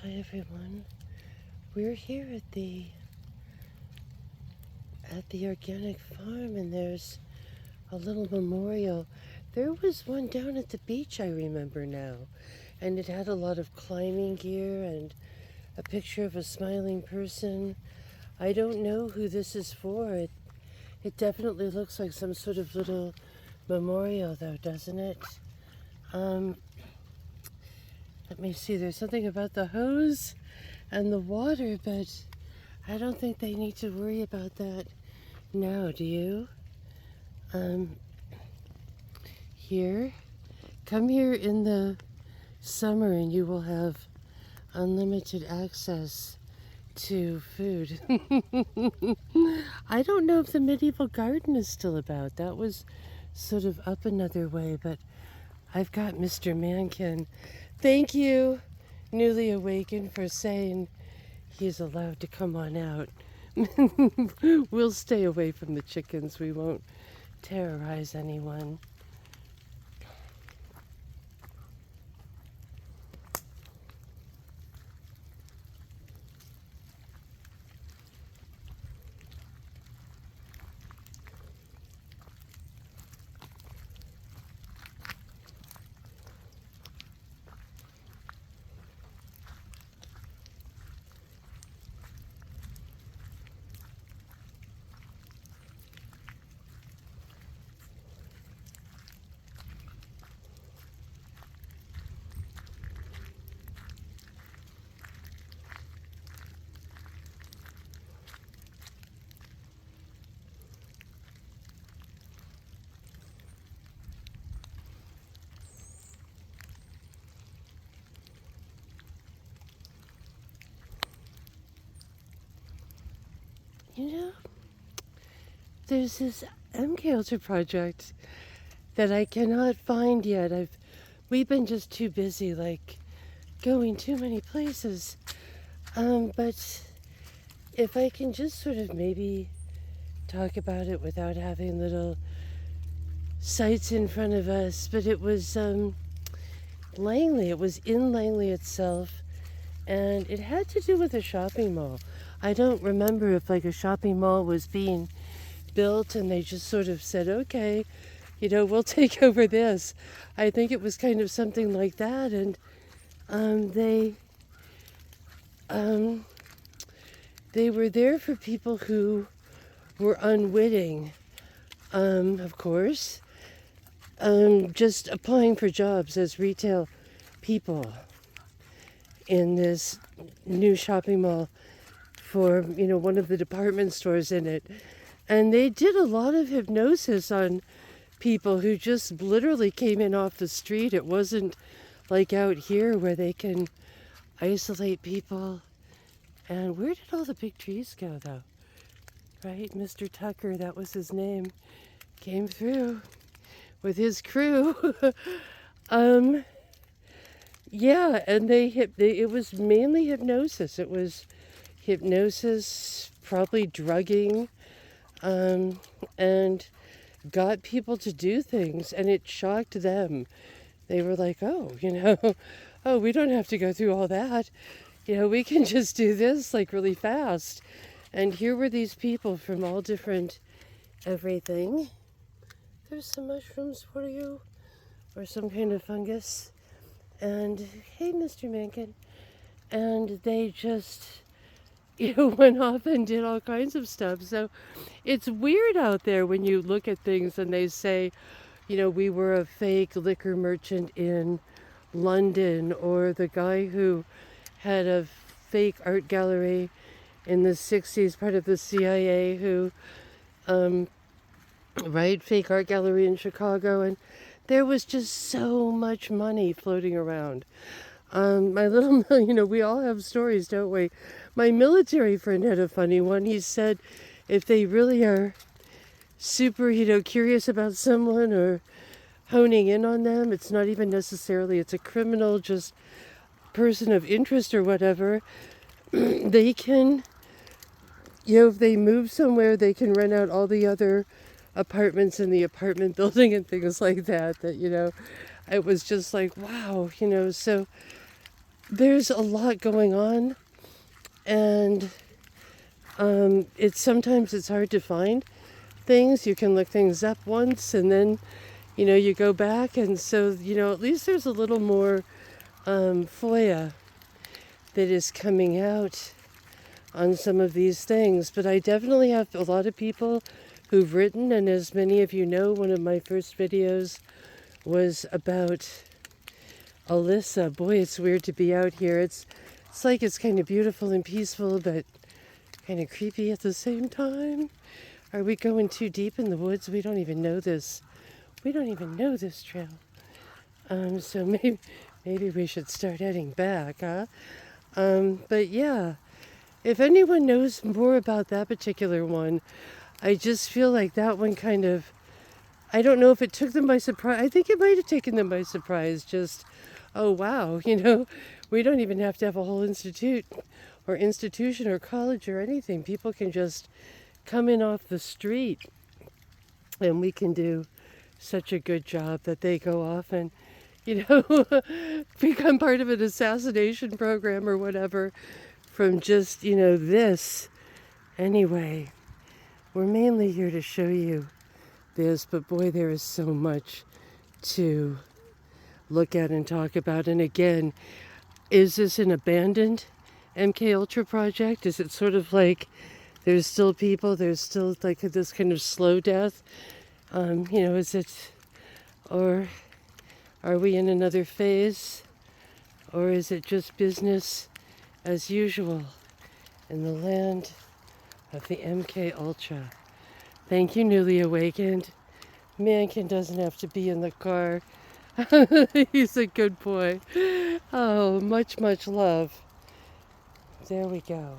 Hi everyone. We're here at the organic farm, and there's a little memorial. There was one down at the beach, I remember now, and it had a lot of climbing gear and a picture of a smiling person. I don't know who this is for. It definitely looks like some sort of little memorial though, doesn't it? Let me see, there's something about the hose and the water, but I don't think they need to worry about that now, do you? Here, come here in the summer and you will have unlimited access to food. I don't know if the medieval garden is still about. That was sort of up another way, but I've got Mr. Mankin. Thank you, Newly Awakened, for saying he's allowed to come on out. We'll stay away from the chickens. We won't terrorize anyone. You know, there's this MKUltra project that I cannot find yet. We've been just too busy, like going too many places. But if I can just sort of maybe talk about it without having little sites in front of us. But it was Langley. It was in Langley itself, and it had to do with a shopping mall. I don't remember if like a shopping mall was being built and they just sort of said, okay, we'll take over this. I think it was kind of something like that. And they were there for people who were unwitting, of course, just applying for jobs as retail people in this new shopping mall for, one of the department stores in it. And they did a lot of hypnosis on people who just literally came in off the street. It wasn't like out here where they can isolate people. And where did all the big trees go, though? Right? Mr. Tucker, that was his name, came through with his crew. Yeah, and it was mainly hypnosis. It was hypnosis, probably drugging, and got people to do things, and it shocked them. They were like, oh, oh, we don't have to go through all that. We can just do this like really fast. And here were these people from all different everything. There's some mushrooms for you, or some kind of fungus. And hey, Mr. Mankin. And they just, went off and did all kinds of stuff. So it's weird out there when you look at things and they say, we were a fake liquor merchant in London, or the guy who had a fake art gallery in the 60s, part of the CIA, who, fake art gallery in Chicago. And there was just so much money floating around. My little, we all have stories, don't we? My military friend had a funny one. He said if they really are super, curious about someone or honing in on them, it's not even necessarily it's a criminal, just person of interest or whatever. They can, if they move somewhere, they can rent out all the other apartments in the apartment building and things like that, it was just like, wow, so there's a lot going on, and it's hard to find things. You can look things up once, and then you go back, and so at least there's a little more FOIA that is coming out on some of these things. But I definitely have a lot of people who've written, and as many of you know, one of my first videos was about Alyssa. Boy, it's weird to be out here. It's like it's kind of beautiful and peaceful, but kind of creepy at the same time. Are we going too deep in the woods? We don't even know this. We don't even know this trail. So maybe we should start heading back, huh? But yeah, if anyone knows more about that particular one, I just feel like that one kind of, I don't know if it took them by surprise. I think it might have taken them by surprise. Just, oh wow, we don't even have to have a whole institute or institution or college or anything. People can just come in off the street, and we can do such a good job that they go off and become part of an assassination program or whatever from just this. Anyway, we're mainly here to show you this, but boy, there is so much to look at and talk about. And again, is this an abandoned MK Ultra project? Is it sort of like there's still people, there's still like this kind of slow death? Is it, or are we in another phase? Or is it just business as usual in the land of the MK Ultra? Thank you, newly awakened. Mankin doesn't have to be in the car. He's a good boy. Oh, much, much love. There we go.